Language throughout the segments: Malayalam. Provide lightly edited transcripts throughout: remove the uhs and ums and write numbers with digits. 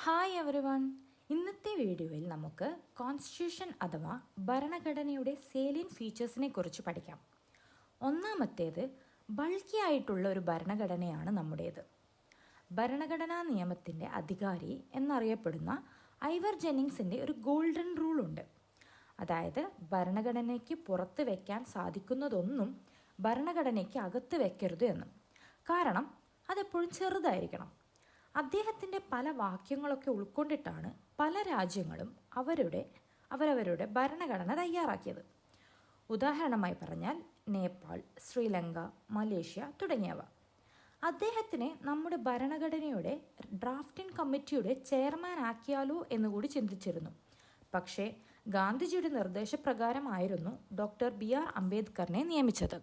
Hi everyone. ഇന്നത്തെ വീഡിയോയിൽ നമുക്ക് കോൺസ്റ്റിറ്റ്യൂഷൻ അഥവാ ഭരണഘടനയുടെ സേലിയൻ ഫീച്ചേഴ്സിനെ കുറിച്ച് പഠിക്കാം. ഒന്നാമത്തേത് ബൾക്കി ആയിട്ടുള്ള ഒരു ഭരണഘടനയാണ് നമ്മുടേത്. ഭരണഘടനാ നിയമത്തിൻ്റെ അധികാരി എന്നറിയപ്പെടുന്ന ഐവർ ജെന്നിങ്സിൻ്റെ ഒരു ഗോൾഡൻ റൂൾ ഉണ്ട്. അതായത് ഭരണഘടനയ്ക്ക് പുറത്ത് വയ്ക്കാൻ സാധിക്കുന്നതൊന്നും ഭരണഘടനയ്ക്ക് അകത്ത് വയ്ക്കരുത് എന്നും. കാരണം അതെപ്പോഴും ചെറുതായിരിക്കണം. അദ്ദേഹത്തിൻ്റെ പല വാക്യങ്ങളൊക്കെ ഉൾക്കൊണ്ടിട്ടാണ് പല രാജ്യങ്ങളും അവരവരുടെ ഭരണഘടന തയ്യാറാക്കിയത്. ഉദാഹരണമായി പറഞ്ഞാൽ നേപ്പാൾ, ശ്രീലങ്ക, മലേഷ്യ തുടങ്ങിയവ. അദ്ദേഹത്തിനെ നമ്മുടെ ഭരണഘടനയുടെ ഡ്രാഫ്റ്റിംഗ് കമ്മിറ്റിയുടെ ചെയർമാൻ ആക്കിയാലോ എന്നുകൂടി ചിന്തിച്ചിരുന്നു. പക്ഷേ ഗാന്ധിജിയുടെ നിർദ്ദേശപ്രകാരമായിരുന്നു ഡോക്ടർ BR അംബേദ്കറിനെ നിയമിച്ചത്.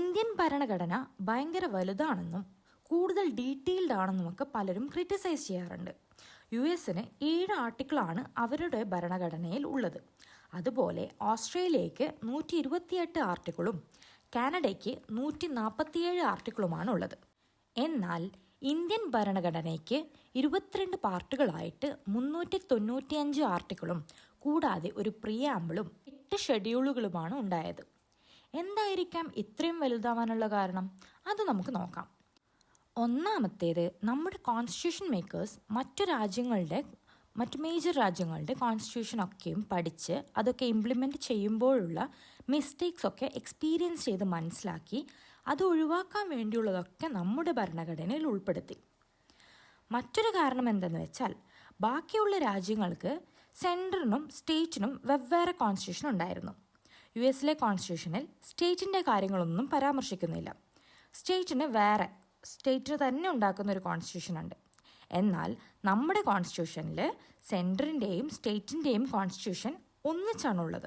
ഇന്ത്യൻ ഭരണഘടന ഭയങ്കര വലുതാണെന്നും കൂടുതൽ ഡീറ്റെയിൽഡ് ആണെന്നുമൊക്കെ പലരും ക്രിറ്റിസൈസ് ചെയ്യാറുണ്ട്. US-ന് 7 ആർട്ടിക്കിളാണ് അവരുടെ ഭരണഘടനയിൽ ഉള്ളത്. അതുപോലെ ഓസ്ട്രേലിയയ്ക്ക് 128 ആർട്ടിക്കിളും കാനഡയ്ക്ക് 147 ആർട്ടിക്കിളുമാണ് ഉള്ളത്. എന്നാൽ ഇന്ത്യൻ ഭരണഘടനയ്ക്ക് 22 പാർട്ടുകളായിട്ട് 395 ആർട്ടിക്കിളും കൂടാതെ ഒരു പ്രിയാമ്പിളും 8 ഷെഡ്യൂളുകളുമാണ് ഉണ്ടായത്. എന്തായിരിക്കാം ഇത്രയും വലുതാവാനുള്ള കാരണം? അത് നമുക്ക് നോക്കാം. ഒന്നാമത്തേത്, നമ്മുടെ കോൺസ്റ്റിറ്റ്യൂഷൻ മേക്കേഴ്സ് മറ്റു മേജർ രാജ്യങ്ങളുടെ കോൺസ്റ്റിറ്റ്യൂഷനൊക്കെയും പഠിച്ച് അതൊക്കെ ഇംപ്ലിമെൻറ്റ് ചെയ്യുമ്പോഴുള്ള മിസ്റ്റേക്സ് ഒക്കെ എക്സ്പീരിയൻസ് ചെയ്ത് മനസ്സിലാക്കി അത് ഒഴിവാക്കാൻ വേണ്ടിയുള്ളതൊക്കെ നമ്മുടെ ഭരണഘടനയിൽ ഉൾപ്പെടുത്തി. മറ്റൊരു കാരണം എന്തെന്ന് വെച്ചാൽ, ബാക്കിയുള്ള രാജ്യങ്ങൾക്ക് സെൻട്രലിനും സ്റ്റേറ്റിനും വെവ്വേറെ കോൺസ്റ്റിറ്റ്യൂഷൻ ഉണ്ടായിരുന്നു. US-ലെ കോൺസ്റ്റിറ്റ്യൂഷനിൽ സ്റ്റേറ്റിൻ്റെ കാര്യങ്ങളൊന്നും പരാമർശിക്കുന്നില്ല. സ്റ്റേറ്റിന് തന്നെ ഉണ്ടാക്കുന്ന ഒരു കോൺസ്റ്റിറ്റ്യൂഷൻ ഉണ്ട്. എന്നാൽ നമ്മുടെ കോൺസ്റ്റിറ്റ്യൂഷനിൽ സെൻട്രലിൻ്റെയും സ്റ്റേറ്റിൻ്റെയും കോൺസ്റ്റിറ്റ്യൂഷൻ ഒന്നിച്ചാണുള്ളത്.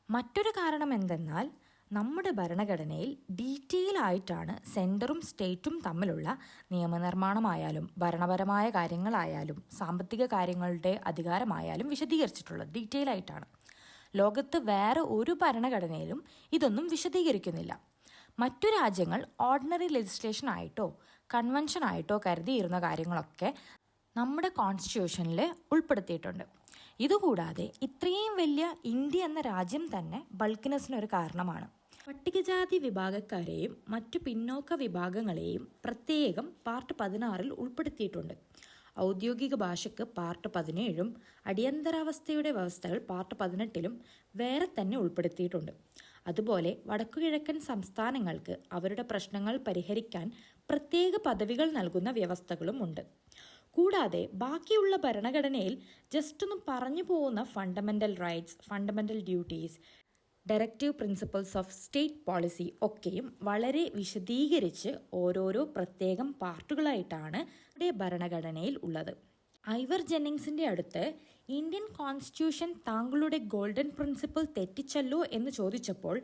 മറ്റൊരു കാരണം എന്തെന്നാൽ, നമ്മുടെ ഭരണഘടനയിൽ ഡീറ്റെയിൽ ആയിട്ടാണ് സെൻറ്ററും സ്റ്റേറ്റും തമ്മിലുള്ള നിയമനിർമ്മാണമായാലും ഭരണപരമായ കാര്യങ്ങളായാലും സാമ്പത്തിക കാര്യങ്ങളുടെ അധികാരമായാലും വിശദീകരിച്ചിട്ടുള്ളത്. ഡീറ്റെയിൽ ആയിട്ടാണ്. ലോകത്ത് വേറെ ഒരു ഭരണഘടനയിലും ഇതൊന്നും വിശദീകരിക്കുന്നില്ല. മറ്റു രാജ്യങ്ങൾ ഓർഡിനറി ലെജിസ്ലേഷൻ ആയിട്ടോ കൺവെൻഷൻ ആയിട്ടോ കരുതിയിരുന്ന കാര്യങ്ങളൊക്കെ നമ്മുടെ കോൺസ്റ്റിറ്റ്യൂഷനിൽ ഉൾപ്പെടുത്തിയിട്ടുണ്ട്. ഇതുകൂടാതെ ഇത്രയും വലിയ ഇന്ത്യ എന്ന രാജ്യം തന്നെ ബൾക്കിനെസ്സിനൊരു കാരണമാണ്. പട്ടികജാതി വിഭാഗക്കാരെയും മറ്റു പിന്നോക്ക വിഭാഗങ്ങളെയും പ്രത്യേകം പാർട്ട് 16 ഉൾപ്പെടുത്തിയിട്ടുണ്ട്. ഔദ്യോഗിക ഭാഷയ്ക്ക് പാർട്ട് 17 അടിയന്തരാവസ്ഥയുടെ വ്യവസ്ഥകൾ പാർട്ട് 18 വേറെ തന്നെ ഉൾപ്പെടുത്തിയിട്ടുണ്ട്. അതുപോലെ വടക്കുകിഴക്കൻ സംസ്ഥാനങ്ങൾക്ക് അവരുടെ പ്രശ്നങ്ങൾ പരിഹരിക്കാൻ പ്രത്യേക പദവികൾ നൽകുന്ന വ്യവസ്ഥകളും ഉണ്ട്. കൂടാതെ ബാക്കിയുള്ള ഭരണഘടനയിൽ ജസ്റ്റ് ഒന്ന് പറഞ്ഞു പോകുന്ന fundamental rights, fundamental duties, directive principles of state policy ഒക്കെയും വളരെ വിശദീകരിച്ച് ഓരോരോ പ്രത്യേകം പാർട്ടുകളായിട്ടാണ് ഇവിടെ ഭരണഘടനയിൽ ഉള്ളത്. ഐവർ ജെന്നിങ്സിൻ്റെ അടുത്ത് ഇന്ത്യൻ കോൺസ്റ്റിറ്റ്യൂഷൻ താങ്കളുടെ ഗോൾഡൻ പ്രിൻസിപ്പിൾ തെറ്റിച്ചല്ലോ എന്ന് ചോദിച്ചപ്പോൾ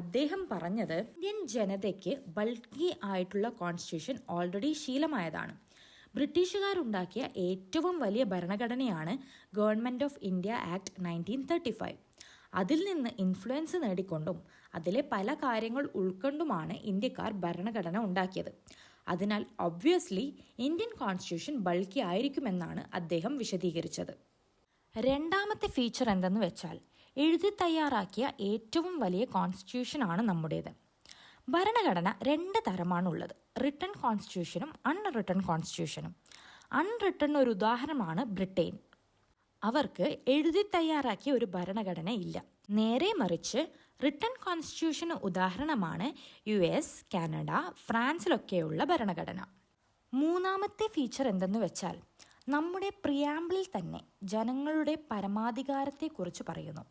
അദ്ദേഹം പറഞ്ഞത്, ഇന്ത്യൻ ജനതയ്ക്ക് ബൾക്കി ആയിട്ടുള്ള കോൺസ്റ്റിറ്റ്യൂഷൻ ഓൾറെഡി ശീലമായതാണ്. ബ്രിട്ടീഷുകാരുണ്ടാക്കിയ ഏറ്റവും വലിയ ഭരണഘടനയാണ് ഗവൺമെൻറ് ഓഫ് ഇന്ത്യ ആക്ട് 1935. അതിൽ നിന്ന് ഇൻഫ്ലുവൻസ് നേടിക്കൊണ്ടും അതിലെ പല കാര്യങ്ങൾ ഉൾക്കൊണ്ടുമാണ് ഇന്ത്യക്കാർ ഭരണഘടന ഉണ്ടാക്കിയത്. അതിനാൽ ഒബ്വിയസ്ലി ഇന്ത്യൻ കോൺസ്റ്റിറ്റ്യൂഷൻ ബൾക്കി ആയിരിക്കുമെന്നാണ് അദ്ദേഹം വിശദീകരിച്ചത്. രണ്ടാമത്തെ ഫീച്ചർ എന്തെന്ന് വെച്ചാൽ, എഴുതി തയ്യാറാക്കിയ ഏറ്റവും വലിയ കോൺസ്റ്റിറ്റ്യൂഷനാണ് നമ്മുടേത്. ഭരണഘടന 2 തരമാണുള്ളത്, റിട്ടൺ കോൺസ്റ്റിറ്റ്യൂഷനും അൺറിട്ടൺ കോൺസ്റ്റിറ്റ്യൂഷനും. അൺറിട്ടൺ ഒരു ഉദാഹരണമാണ് ബ്രിട്ടൻ. അവർക്ക് എഴുതി തയ്യാറാക്കിയ ഒരു ഭരണഘടന ഇല്ല. നേരെ മറിച്ച് റിട്ടൺ കോൺസ്റ്റിറ്റ്യൂഷന് ഉദാഹരണമാണ് US, കാനഡ, ഫ്രാൻസിലൊക്കെയുള്ള ഭരണഘടന. മൂന്നാമത്തെ ഫീച്ചർ എന്തെന്ന് വെച്ചാൽ, നമ്മുടെ പ്രിയാമ്പിളിൽ തന്നെ ജനങ്ങളുടെ പരമാധികാരത്തെക്കുറിച്ച് പറയുന്നു.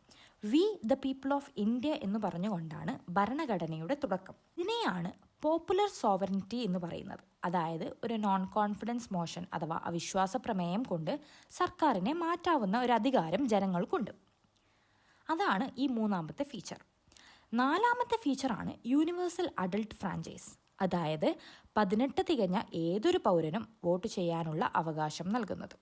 We the people of India എന്ന് പറഞ്ഞുകൊണ്ടാണ് ഭരണഘടനയുടെ തുടക്കം. ഇതിനെയാണ് പോപ്പുലർ സോവറിനിറ്റി എന്ന് പറയുന്നത്. അതായത് ഒരു നോൺ കോൺഫിഡൻസ് മോഷൻ അഥവാ അവിശ്വാസ പ്രമേയം കൊണ്ട് സർക്കാരിനെ മാറ്റാവുന്ന ഒരു അധികാരം ജനങ്ങൾക്കുണ്ട്. അതാണ് ഈ മൂന്നാമത്തെ ഫീച്ചർ. നാലാമത്തെ ഫീച്ചറാണ് യൂണിവേഴ്സൽ അഡൾട്ട് ഫ്രാഞ്ചൈസ്. അതായത് 18 തികഞ്ഞ ഏതൊരു പൗരനും വോട്ട് ചെയ്യാനുള്ള അവകാശം നൽകുന്നത്.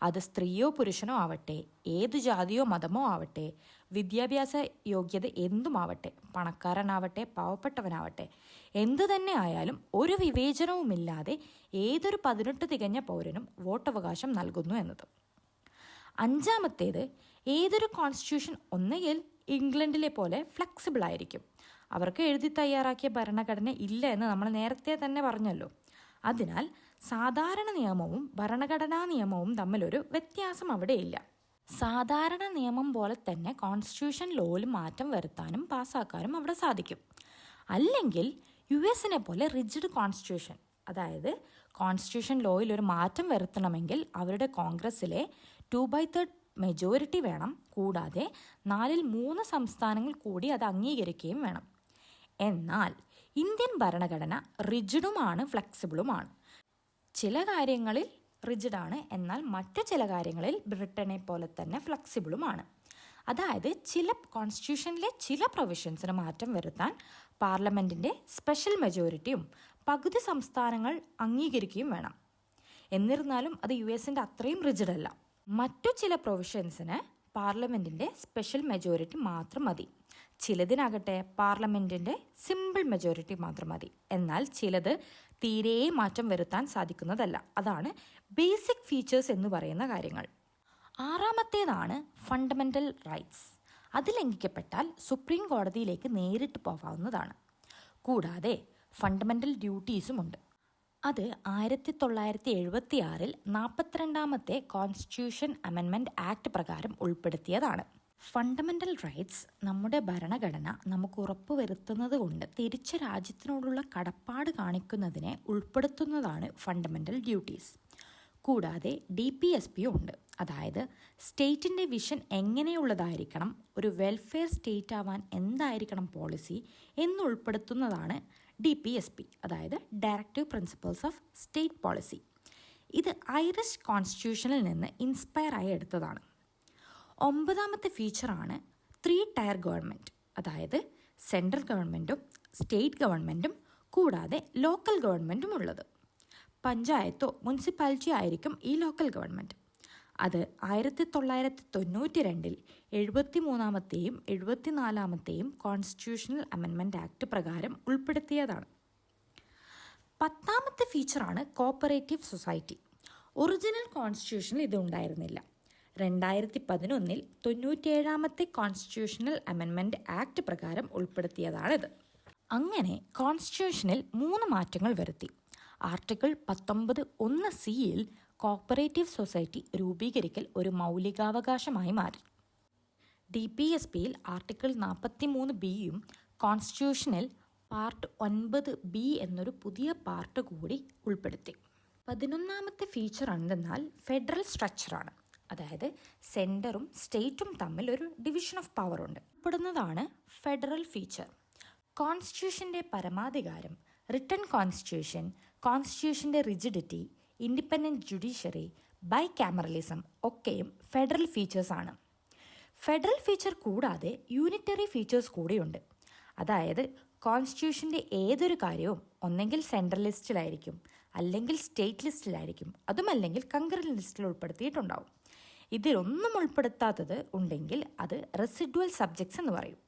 അത് സ്ത്രീയോ പുരുഷനോ ആവട്ടെ, ഏതു ജാതിയോ മതമോ ആവട്ടെ, വിദ്യാഭ്യാസ യോഗ്യത എന്തുമാവട്ടെ, പണക്കാരനാവട്ടെ പാവപ്പെട്ടവനാവട്ടെ, എന്തു തന്നെ ആയാലും ഒരു വിവേചനവുമില്ലാതെ ഏതൊരു 18 തികഞ്ഞ പൗരനും വോട്ടവകാശം നൽകുന്നു എന്നത്. അഞ്ചാമത്തേത്, ഏതൊരു കോൺസ്റ്റിറ്റ്യൂഷൻ ഒന്നുകിൽ ഇംഗ്ലണ്ടിലെ പോലെ ഫ്ലെക്സിബിൾ ആയിരിക്കും. അവർക്ക് എഴുതി തയ്യാറാക്കിയ ഭരണഘടന ഇല്ല എന്ന് നമ്മൾ നേരത്തെ തന്നെ പറഞ്ഞല്ലോ. അതിനാൽ സാധാരണ നിയമവും ഭരണഘടനാ നിയമവും തമ്മിലൊരു വ്യത്യാസം അവിടെയില്ല. സാധാരണ നിയമം പോലെ തന്നെ കോൺസ്റ്റിറ്റ്യൂഷൻ ലോയിൽ മാറ്റം വരുത്താനും പാസ്സാക്കാനും അവിടെ സാധിക്കും. അല്ലെങ്കിൽ US പോലെ റിജിഡ് കോൺസ്റ്റിറ്റ്യൂഷൻ, അതായത് കോൺസ്റ്റിറ്റ്യൂഷൻ ലോയിൽ ഒരു മാറ്റം വരുത്തണമെങ്കിൽ അവരുടെ കോൺഗ്രസ്സിലെ 2/3 മെജോറിറ്റി വേണം. കൂടാതെ 4/3 സംസ്ഥാനങ്ങൾ കൂടി അത് അംഗീകരിക്കുകയും വേണം. എന്നാൽ ഇന്ത്യൻ ഭരണഘടന റിജിഡുമാണ് ഫ്ലെക്സിബിളുമാണ്. ചില കാര്യങ്ങളിൽ റിജിഡാണ്, എന്നാൽ മറ്റു ചില കാര്യങ്ങളിൽ ബ്രിട്ടനെ പോലെ തന്നെ ഫ്ലെക്സിബിളുമാണ്. അതായത് കോൺസ്റ്റിറ്റ്യൂഷനിലെ ചില പ്രൊവിഷൻസിന് മാറ്റം വരുത്താൻ പാർലമെൻറ്റിൻ്റെ സ്പെഷ്യൽ മെജോറിറ്റിയും പകുതി സംസ്ഥാനങ്ങൾ അംഗീകരിക്കുകയും വേണം. എന്നിരുന്നാലും അത് US അത്രയും റിജിഡല്ല. മറ്റു ചില പ്രൊവിഷൻസിന് പാർലമെൻറ്റിൻ്റെ സ്പെഷ്യൽ മെജോറിറ്റി മാത്രം മതി. ചിലതിനാകട്ടെ പാർലമെൻറ്റിൻ്റെ സിമ്പിൾ മെജോറിറ്റി മാത്രം മതി. എന്നാൽ ചിലത് തീരെ മാറ്റം വരുത്താൻ സാധിക്കുന്നതല്ല. അതാണ് ബേസിക് ഫീച്ചേഴ്സ് എന്ന് പറയുന്ന കാര്യങ്ങൾ. ആറാമത്തേതാണ് ഫണ്ടമെൻ്റൽ റൈറ്റ്സ്. അത് ലംഘിക്കപ്പെട്ടാൽ സുപ്രീം കോടതിയിലേക്ക് നേരിട്ട് പോകാവുന്നതാണ്. കൂടാതെ ഫണ്ടമെൻ്റൽ ഡ്യൂട്ടീസുമുണ്ട്. അത് 1976 42ാമത്തെ കോൺസ്റ്റിറ്റ്യൂഷൻ അമെൻമെൻറ്റ് ആക്ട് പ്രകാരം ഉൾപ്പെടുത്തിയതാണ്. ഫണ്ടമെൻ്റൽ റൈറ്റ്സ് നമ്മുടെ ഭരണഘടന നമുക്ക് ഉറപ്പുവരുത്തുന്നത് കൊണ്ട് തിരിച്ച രാജ്യത്തിനോടുള്ള കടപ്പാട് കാണിക്കുന്നതിനെ ഉൾപ്പെടുത്തുന്നതാണ് ഫണ്ടമെൻ്റൽ ഡ്യൂട്ടീസ്. കൂടാതെ DPSP ഉണ്ട്. അതായത് സ്റ്റേറ്റിൻ്റെ വിഷൻ എങ്ങനെയുള്ളതായിരിക്കണം, ഒരു വെൽഫെയർ സ്റ്റേറ്റ് ആവാൻ എന്തായിരിക്കണം പോളിസി എന്നുൾപ്പെടുത്തുന്നതാണ് DPSP, അതായത് directive principles of state policy. ഇത് ഐറിഷ് കോൺസ്റ്റിറ്റ്യൂഷനിൽ നിന്ന് ഇൻസ്പയർ ആയി എടുത്തതാണ്. 9ാമത്തെ ഫീച്ചറാണ് 3 ടയർ ഗവൺമെൻറ്, അതായത് സെൻട്രൽ ഗവൺമെൻറ്റും സ്റ്റേറ്റ് ഗവൺമെൻറ്റും കൂടാതെ ലോക്കൽ ഗവൺമെൻറ്റും ഉള്ളത്. പഞ്ചായത്തോ മുനിസിപ്പാലിറ്റിയോ ആയിരിക്കും ഈ ലോക്കൽ ഗവൺമെൻറ്. അത് 1992 73ാമത്തെയും 74ാമത്തെയും കോൺസ്റ്റിറ്റ്യൂഷണൽ അമെൻമെൻറ്റ് ആക്ട് പ്രകാരം ഉൾപ്പെടുത്തിയതാണ്. 10ാമത്തെ ഫീച്ചറാണ് കോപ്പറേറ്റീവ് സൊസൈറ്റി. ഒറിജിനൽ കോൺസ്റ്റിറ്റ്യൂഷനിൽ ഇത് ഉണ്ടായിരുന്നില്ല. 2011 97ാമത്തെ കോൺസ്റ്റിറ്റ്യൂഷണൽ അമെൻമെൻറ്റ് ആക്ട് പ്രകാരം ഉൾപ്പെടുത്തിയതാണിത്. അങ്ങനെ കോൺസ്റ്റിറ്റ്യൂഷനിൽ 3 മാറ്റങ്ങൾ വരുത്തി. ആർട്ടിക്കിൾ 19(1)(c)യിൽ കോപ്പറേറ്റീവ് സൊസൈറ്റി രൂപീകരിക്കൽ ഒരു മൗലികാവകാശമായി മാറി. DPSPയിൽ ആർട്ടിക്കിൾ 43(b)യും കോൺസ്റ്റിറ്റ്യൂഷനിൽ പാർട്ട് 9(b) എന്നൊരു പുതിയ പാർട്ട് കൂടി ഉൾപ്പെടുത്തി. 11ാമത്തെ ഫീച്ചർ എന്തെന്നാൽ ഫെഡറൽ സ്ട്രക്ചറാണ്. അതായത് സെൻറ്ററും സ്റ്റേറ്റും തമ്മിൽ ഒരു ഡിവിഷൻ ഓഫ് പവർ ഉണ്ട്. ഉൾപ്പെടുന്നതാണ് ഫെഡറൽ ഫീച്ചർ. കോൺസ്റ്റിറ്റ്യൂഷൻ്റെ പരമാധികാരം, റിട്ടൺ കോൺസ്റ്റിറ്റ്യൂഷൻ, കോൺസ്റ്റിറ്റ്യൂഷൻ്റെ റിജിഡിറ്റി, ഇൻഡിപെൻഡൻറ്റ് ജുഡീഷ്യറി, ബൈക്യാമറലിസം ഒക്കെയും ഫെഡറൽ ഫീച്ചേഴ്സാണ്. ഫെഡറൽ ഫീച്ചർ കൂടാതെ യൂണിറ്ററി ഫീച്ചേഴ്സ് കൂടിയുണ്ട്. അതായത് കോൺസ്റ്റിറ്റ്യൂഷൻ്റെ ഏതൊരു കാര്യവും ഒന്നെങ്കിൽ സെൻട്രൽ ലിസ്റ്റിലായിരിക്കും, അല്ലെങ്കിൽ സ്റ്റേറ്റ് ലിസ്റ്റിലായിരിക്കും, അതുമല്ലെങ്കിൽ കൺകറന്റ് ലിസ്റ്റിൽ ഉൾപ്പെടുത്തിയിട്ടുണ്ടാവും. ഇതിലൊന്നും ഉൾപ്പെടുത്താത്തത് ഉണ്ടെങ്കിൽ അത് റെസിഡ്വൽ സബ്ജക്ട്സ് എന്ന് പറയും.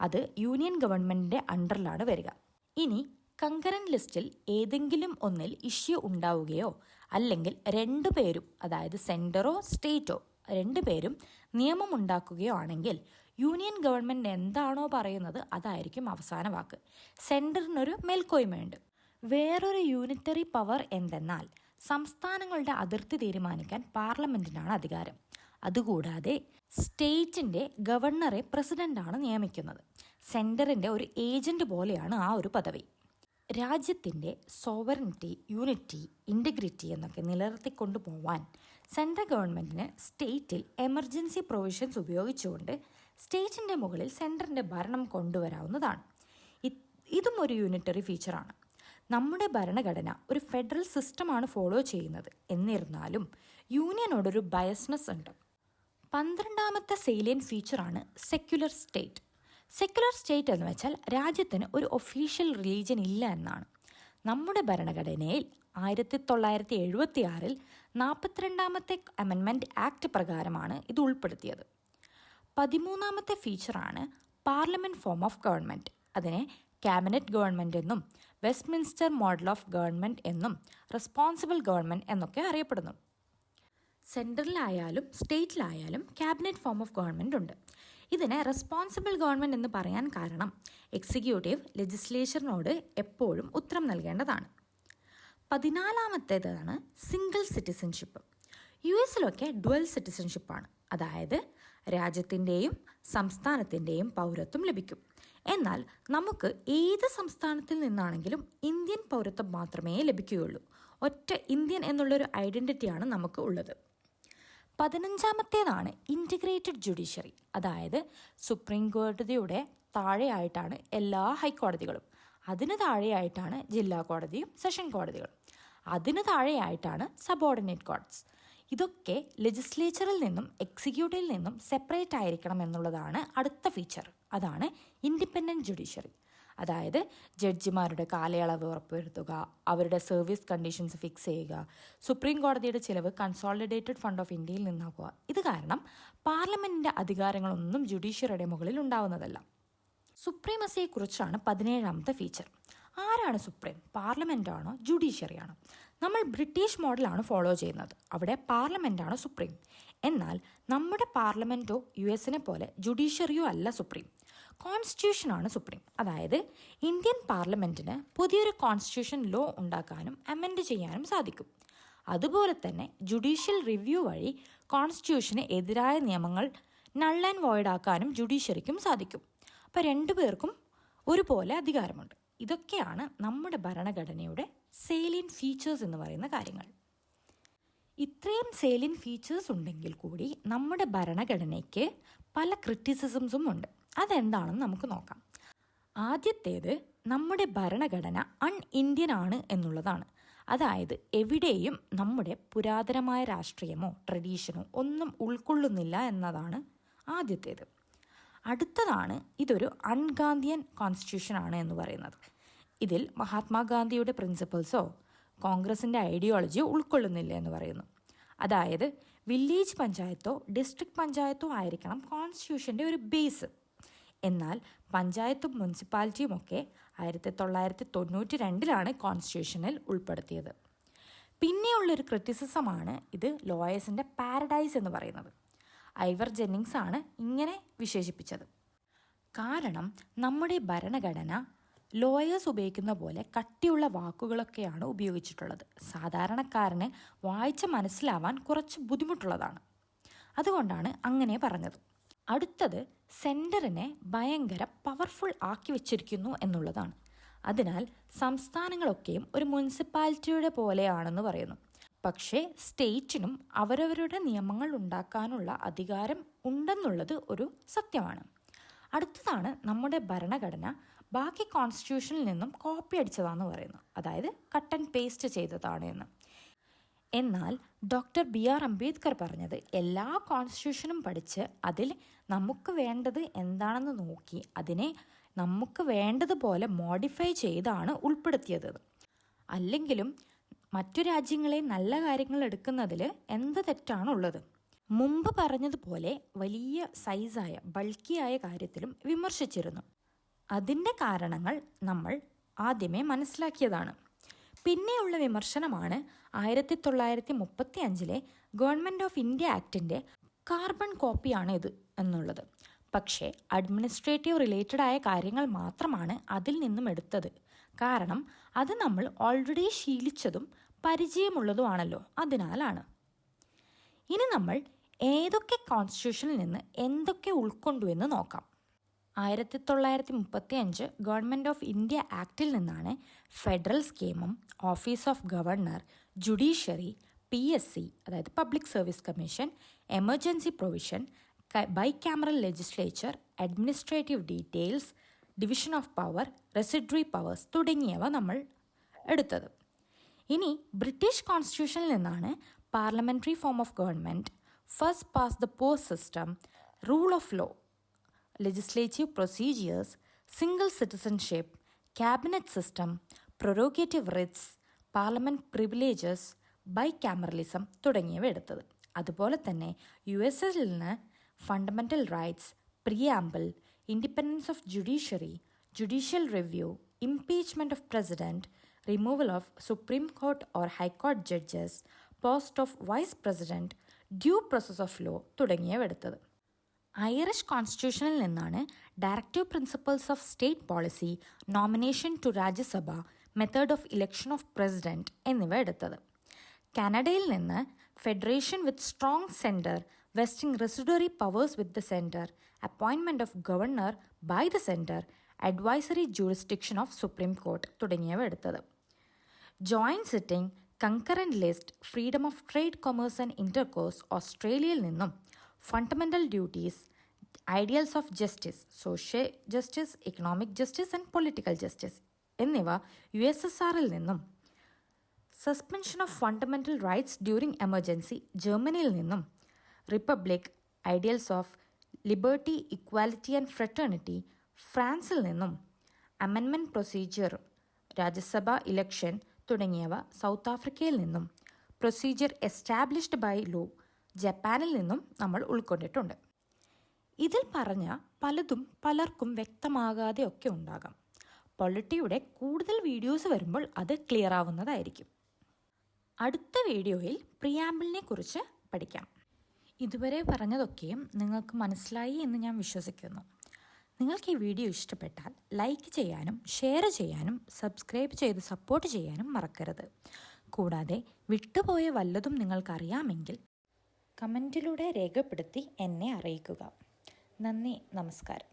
അത് യൂണിയൻ ഗവൺമെൻറ്റിൻ്റെ അണ്ടറിലാണ് വരിക. ഇനി കൺകറന്റ് ലിസ്റ്റിൽ ഏതെങ്കിലും ഒന്നിൽ ഇഷ്യൂ ഉണ്ടാവുകയോ അല്ലെങ്കിൽ രണ്ടുപേരും, അതായത് സെൻറ്ററോ സ്റ്റേറ്റോ രണ്ടുപേരും നിയമം ഉണ്ടാക്കുകയോ ആണെങ്കിൽ യൂണിയൻ ഗവൺമെൻറ് എന്താണോ പറയുന്നത് അതായിരിക്കും അവസാന വാക്ക്. സെൻറ്ററിനൊരു മേൽക്കോയ്മയുണ്ട്. വേറൊരു യൂണിറ്ററി പവർ എന്തെന്നാൽ സംസ്ഥാനങ്ങളുടെ അതിർത്തി തീരുമാനിക്കാൻ പാർലമെൻറ്റിനാണ് അധികാരം. അതുകൂടാതെ സ്റ്റേറ്റിൻ്റെ ഗവർണറെ പ്രസിഡൻ്റാണ് നിയമിക്കുന്നത്. സെൻറ്ററിൻ്റെ ഒരു ഏജൻറ്റ് പോലെയാണ് ആ ഒരു പദവി. രാജ്യത്തിൻ്റെ സോവറിനിറ്റി, യൂണിറ്റി, ഇൻറ്റഗ്രിറ്റി എന്നൊക്കെ നിലനിർത്തിക്കൊണ്ടു പോവാൻ സെൻട്രൽ ഗവൺമെൻറ്റിന് സ്റ്റേറ്റിൽ എമർജൻസി പ്രൊവിഷൻസ് ഉപയോഗിച്ചുകൊണ്ട് സ്റ്റേറ്റിൻ്റെ മുകളിൽ സെൻറ്ററിൻ്റെ ഭരണം കൊണ്ടുവരാവുന്നതാണ്. ഇതും ഒരു യൂണിറ്ററി ഫീച്ചറാണ്. നമ്മുടെ ഭരണഘടന ഒരു ഫെഡറൽ സിസ്റ്റമാണ് ഫോളോ ചെയ്യുന്നത്. എന്നിരുന്നാലും യൂണിയനോടൊരു ബയസ്നെസ് ഉണ്ട്. 12ാമത്തെ സെയിലിയൻ ഫീച്ചറാണ് സെക്യുലർ സ്റ്റേറ്റ്. സെക്യുലർ സ്റ്റേറ്റ് എന്ന് വെച്ചാൽ രാജ്യത്തിന് ഒരു ഒഫീഷ്യൽ റിലീജിയൻ ഇല്ല എന്നാണ്. നമ്മുടെ ഭരണഘടനയിൽ 1976 42ാമത്തെ അമെൻമെൻറ്റ് ആക്ട് പ്രകാരമാണ് ഇത് ഉൾപ്പെടുത്തിയത്. 13ാമത്തെ ഫീച്ചറാണ് പാർലമെൻറ്റ് ഫോം ഓഫ് ഗവൺമെൻറ്. അതിനെ ക്യാബിനറ്റ് ഗവൺമെൻറ് എന്നും വെസ്റ്റ്മിൻസ്റ്റർ മോഡൽ ഓഫ് ഗവൺമെൻറ് എന്നും റെസ്പോൺസിബിൾ ഗവൺമെൻറ് എന്നൊക്കെ അറിയപ്പെടുന്നു. സെൻട്രലിലായാലും സ്റ്റേറ്റിലായാലും ക്യാബിനറ്റ് ഫോം ഓഫ് ഗവൺമെൻറ് ഉണ്ട്. ഇതിനെ റെസ്പോൺസിബിൾ ഗവൺമെൻറ് എന്ന് പറയാൻ കാരണം എക്സിക്യൂട്ടീവ് ലെജിസ്ലേച്ചറിനോട് എപ്പോഴും ഉത്തരം നൽകേണ്ടതാണ്. 14ാമത്തേതാണ് സിംഗിൾ സിറ്റിസൺഷിപ്പ്. US-ലൊക്കെ ഡുവൽ സിറ്റിസൺഷിപ്പാണ്, അതായത് രാജ്യത്തിൻ്റെയും സംസ്ഥാനത്തിൻ്റെയും പൗരത്വം ലഭിക്കും. എന്നാൽ നമുക്ക് ഏത് സംസ്ഥാനത്തിൽ നിന്നാണെങ്കിലും ഇന്ത്യൻ പൗരത്വം മാത്രമേ ലഭിക്കുകയുള്ളൂ. ഒറ്റ ഇന്ത്യൻ എന്നുള്ളൊരു ഐഡൻറ്റിറ്റിയാണ് നമുക്ക് ഉള്ളത്. 15ാമത്തേതാണ് ഇൻറ്റിഗ്രേറ്റഡ് ജുഡീഷ്യറി. അതായത് സുപ്രീം കോടതിയുടെ താഴെയായിട്ടാണ് എല്ലാ ഹൈക്കോടതികളും, അതിന് താഴെയായിട്ടാണ് ജില്ലാ കോടതിയും സെഷൻ കോടതികളും, അതിന് താഴെയായിട്ടാണ് സബോർഡിനേറ്റ് കോർട്സ്. ഇതൊക്കെ ലെജിസ്ലേച്ചറിൽ നിന്നും എക്സിക്യൂട്ടീവിൽ നിന്നും സെപ്പറേറ്റ് ആയിരിക്കണം എന്നുള്ളതാണ് അടുത്ത ഫീച്ചർ. അതാണ് ഇൻഡിപെൻഡൻറ്റ് ജുഡീഷ്യറി. അതായത് ജഡ്ജിമാരുടെ കാലയളവ് ഉറപ്പുവരുത്തുക, അവരുടെ സർവീസ് കണ്ടീഷൻസ് ഫിക്സ് ചെയ്യുക, സുപ്രീം കോടതിയുടെ ചിലവ് കൺസോളിഡേറ്റഡ് ഫണ്ട് ഓഫ് ഇന്ത്യയിൽ നിന്നാക്കുക. ഇത് കാരണം പാർലമെൻറ്റിൻ്റെ അധികാരങ്ങളൊന്നും ജുഡീഷ്യറിയുടെ മുകളിൽ ഉണ്ടാവുന്നതല്ല. സുപ്രീമസിയെക്കുറിച്ചാണ് 17ാമത്തെ ഫീച്ചർ. ആരാണ് സുപ്രീം? പാർലമെൻറ്റാണോ ജുഡീഷ്യറിയാണോ? നമ്മൾ ബ്രിട്ടീഷ് മോഡലാണ് ഫോളോ ചെയ്യുന്നത്. അവിടെ പാർലമെൻറ്റാണ് സുപ്രീം. എന്നാൽ നമ്മുടെ പാർലമെൻറ്റോ US-നെ പോലെ ജുഡീഷ്യറിയോ അല്ല സുപ്രീം. കോൺസ്റ്റിറ്റ്യൂഷനാണ് സുപ്രീം. അതായത് ഇന്ത്യൻ പാർലമെൻറ്റിന് പുതിയൊരു കോൺസ്റ്റിറ്റ്യൂഷൻ ലോ ഉണ്ടാക്കാനും അമെൻഡ് ചെയ്യാനും സാധിക്കും. അതുപോലെ തന്നെ ജുഡീഷ്യൽ റിവ്യൂ വഴി കോൺസ്റ്റിറ്റ്യൂഷന് എതിരായ നിയമങ്ങൾ നൾ ആൻഡ് വോയിഡ് ആക്കാനും ജുഡീഷ്യറിക്കും സാധിക്കും. അപ്പോൾ രണ്ടുപേർക്കും ഒരുപോലെ അധികാരമുണ്ട്. ഇതൊക്കെയാണ് നമ്മുടെ ഭരണഘടനയുടെ സേലിയൻ ഫീച്ചേഴ്സ് എന്ന് പറയുന്ന കാര്യങ്ങൾ. ഇത്രയും സേലിയൻ ഫീച്ചേഴ്സ് ഉണ്ടെങ്കിൽ കൂടി നമ്മുടെ ഭരണഘടനയ്ക്ക് പല ക്രിറ്റിസിസംസും ഉണ്ട്. അതെന്താണെന്ന് നമുക്ക് നോക്കാം. ആദ്യത്തേത്, നമ്മുടെ ഭരണഘടന അൺ-ഇന്ത്യൻ ആണ് എന്നുള്ളതാണ്. അതായത് എവിടെയും നമ്മുടെ പുരാതനമായ രാഷ്ട്രീയമോ ട്രഡീഷനോ ഒന്നും ഉൾക്കൊള്ളുന്നില്ല എന്നതാണ് ആദ്യത്തേത്. അടുത്തതാണ്, ഇതൊരു അൺഗാന്ധിയൻ കോൺസ്റ്റിറ്റ്യൂഷൻ ആണ് എന്ന് പറയുന്നത്. ഇതിൽ മഹാത്മാഗാന്ധിയുടെ പ്രിൻസിപ്പിൾസോ കോൺഗ്രസിൻ്റെ ഐഡിയോളജിയോ ഉൾക്കൊള്ളുന്നില്ല എന്ന് പറയുന്നു. അതായത് വില്ലേജ് പഞ്ചായത്തോ ഡിസ്ട്രിക്ട് പഞ്ചായത്തോ ആയിരിക്കണം കോൺസ്റ്റിറ്റ്യൂഷൻ്റെ ഒരു ബേസ്. എന്നാൽ പഞ്ചായത്തും മുനിസിപ്പാലിറ്റിയും ഒക്കെ 1992 കോൺസ്റ്റിറ്റ്യൂഷനിൽ ഉൾപ്പെടുത്തിയത്. പിന്നെയുള്ളൊരു ക്രിറ്റിസിസമാണ് ഇത് ലോയേഴ്സിൻ്റെ പാരഡൈസ് എന്ന് പറയുന്നത്. ഐവർ ജെന്നിങ്സ് ആണ് ഇങ്ങനെ വിശേഷിപ്പിച്ചത്. കാരണം നമ്മുടെ ഭരണഘടന ലോയേഴ്സ് ഉപയോഗിക്കുന്ന പോലെ കട്ടിയുള്ള വാക്കുകളൊക്കെയാണ് ഉപയോഗിച്ചിട്ടുള്ളത്. സാധാരണക്കാരന് വായിച്ച് മനസ്സിലാവാൻ കുറച്ച് ബുദ്ധിമുട്ടുള്ളതാണ്. അതുകൊണ്ടാണ് അങ്ങനെ പറഞ്ഞത്. അടുത്തത്, സെൻറ്ററിനെ ഭയങ്കര പവർഫുൾ ആക്കി വെച്ചിരിക്കുന്നു എന്നുള്ളതാണ്. അതിനാൽ സംസ്ഥാനങ്ങളൊക്കെയും ഒരു മുനിസിപ്പാലിറ്റിയുടെ പോലെയാണെന്ന് പറയുന്നു. പക്ഷേ സ്റ്റേറ്റിനും അവരവരുടെ നിയമങ്ങൾ ഉണ്ടാക്കാനുള്ള അധികാരം ഉണ്ടെന്നുള്ളത് ഒരു സത്യമാണ്. അടുത്തതാണ്, നമ്മുടെ ഭരണഘടന ബാക്കി കോൺസ്റ്റിറ്റ്യൂഷനിൽ നിന്നും കോപ്പി അടിച്ചതാണെന്ന് പറയുന്നു. അതായത് കട്ട് ആൻഡ് പേസ്റ്റ് ചെയ്തതാണ് എന്ന്. എന്നാൽ ഡോക്ടർ BR അംബേദ്കർ പറഞ്ഞത് എല്ലാ കോൺസ്റ്റിറ്റ്യൂഷനും പഠിച്ച് അതിൽ നമുക്ക് വേണ്ടത് എന്താണെന്ന് നോക്കി അതിനെ നമുക്ക് വേണ്ടതുപോലെ മോഡിഫൈ ചെയ്താണ് ഉൾപ്പെടുത്തിയത്. അല്ലെങ്കിലും മറ്റു രാജ്യങ്ങളെ നല്ല കാര്യങ്ങൾ എടുക്കുന്നതിൽ എന്ത് തെറ്റാണുള്ളത്? മുമ്പ് പറഞ്ഞതുപോലെ വലിയ സൈസായ ബൾക്കിയായ കാര്യത്തിലും വിമർശിച്ചിരുന്നു. അതിൻ്റെ കാരണങ്ങൾ നമ്മൾ ആദ്യമേ മനസ്സിലാക്കിയതാണ്. പിന്നെയുള്ള വിമർശനമാണ് 1935 ഗവൺമെൻറ് ഓഫ് ഇന്ത്യ ആക്ടിൻ്റെ കാർബൺ കോപ്പിയാണ് ഇത് എന്നുള്ളത്. പക്ഷേ അഡ്മിനിസ്ട്രേറ്റീവ് റിലേറ്റഡ് ആയ കാര്യങ്ങൾ മാത്രമാണ് അതിൽ നിന്നും എടുത്തത്. കാരണം അത് നമ്മൾ ഓൾറെഡി ശീലിച്ചതും പരിചയമുള്ളതുമാണല്ലോ, അതിനാലാണ്. ഇനി നമ്മൾ ഏതൊക്കെ കോൺസ്റ്റിറ്റ്യൂഷനിൽ നിന്ന് എന്തൊക്കെ ഉൾക്കൊണ്ടു എന്ന് നോക്കാം. 1935 ഗവൺമെൻറ് ഓഫ് ഇന്ത്യ ആക്ടിൽ നിന്നാണ് ഫെഡറൽ സ്കീമും office of governor, judiciary, PSC അതായത് public service commission, emergency provision, bicameral legislature, administrative details, division of power, residuary powers തുടങ്ങിയവ നമ്മൾ എടുത്തത്. ഇനി ബ്രിട്ടീഷ് കോൺസ്റ്റിറ്റ്യൂഷനിൽ നിന്നാണ് parliamentary form of government, first past the post system, rule of law, legislative procedures, single citizenship, cabinet system, prerogative writs, parliament privileges, bicameralism തുടങ്ങിയവ എടുത്തത്. അതുപോലെ തന്നെ US നിന്ന് fundamental rights, preamble, independence of judiciary, judicial review, impeachment of president, removal of supreme court or high court judges, post of vice president, due process of law തുടങ്ങിയവ എടുത്തത്. ഐറിഷ് കോൺസ്റ്റിറ്റ്യൂഷനിൽ നിന്നാണ് directive principles of state policy, nomination to Rajya Sabha, method of election of president എന്നിവ എടുത്തത്. കാനഡയിൽ നിന്ന് federation with strong centre, vesting residuary powers with the centre, appointment of governor by the centre, advisory jurisdiction of supreme court തുടങ്ങിയവ എടുത്തത്. Joint sitting, concurrent list, freedom of trade, commerce and intercourse ഓസ്ട്രേലിയയിൽ നിന്നും, fundamental duties, ideals of justice, social justice, economic justice and political justice എന്നിവ USSRൽ നിന്നും, suspension of fundamental rights during emergency ജർമ്മനിയിൽ നിന്നും, republic, ideals of liberty, equality and fraternity ഫ്രാൻസിൽ നിന്നും, അമെൻമെൻറ്റ് പ്രൊസീജിയർ, രാജ്യസഭ ഇലക്ഷൻ തുടങ്ങിയവ സൗത്ത് ആഫ്രിക്കയിൽ നിന്നും, പ്രൊസീജിയർ എസ്റ്റാബ്ലിഷ്ഡ് ബൈ ലോ ജപ്പാനിൽ നിന്നും നമ്മൾ ഉൾക്കൊണ്ടിട്ടുണ്ട്. ഇതിൽ പറഞ്ഞ പലതും പലർക്കും വ്യക്തമാകാതെ ഒക്കെ ഉണ്ടാകാം. പൊളിറ്റിയുടെ കൂടുതൽ വീഡിയോസ് വരുമ്പോൾ അത് ക്ലിയർ ആവുന്നതായിരിക്കും. അടുത്ത വീഡിയോയിൽ പ്രിയാമ്പിളിനെ കുറിച്ച് പഠിക്കാം. ഇതുവരെ പറഞ്ഞതൊക്കെയും നിങ്ങൾക്ക് മനസ്സിലായി എന്ന് ഞാൻ വിശ്വസിക്കുന്നു. നിങ്ങൾക്ക് ഈ വീഡിയോ ഇഷ്ടപ്പെട്ടാൽ ലൈക്ക് ചെയ്യാനും ഷെയർ ചെയ്യാനും സബ്സ്ക്രൈബ് ചെയ്ത് സപ്പോർട്ട് ചെയ്യാനും മറക്കരുത്. കൂടാതെ വിട്ടുപോയ വല്ലതും നിങ്ങൾക്കറിയാമെങ്കിൽ കമൻറ്റിലൂടെ രേഖപ്പെടുത്തി എന്നെ അറിയിക്കുക. നന്ദി, നമസ്കാരം.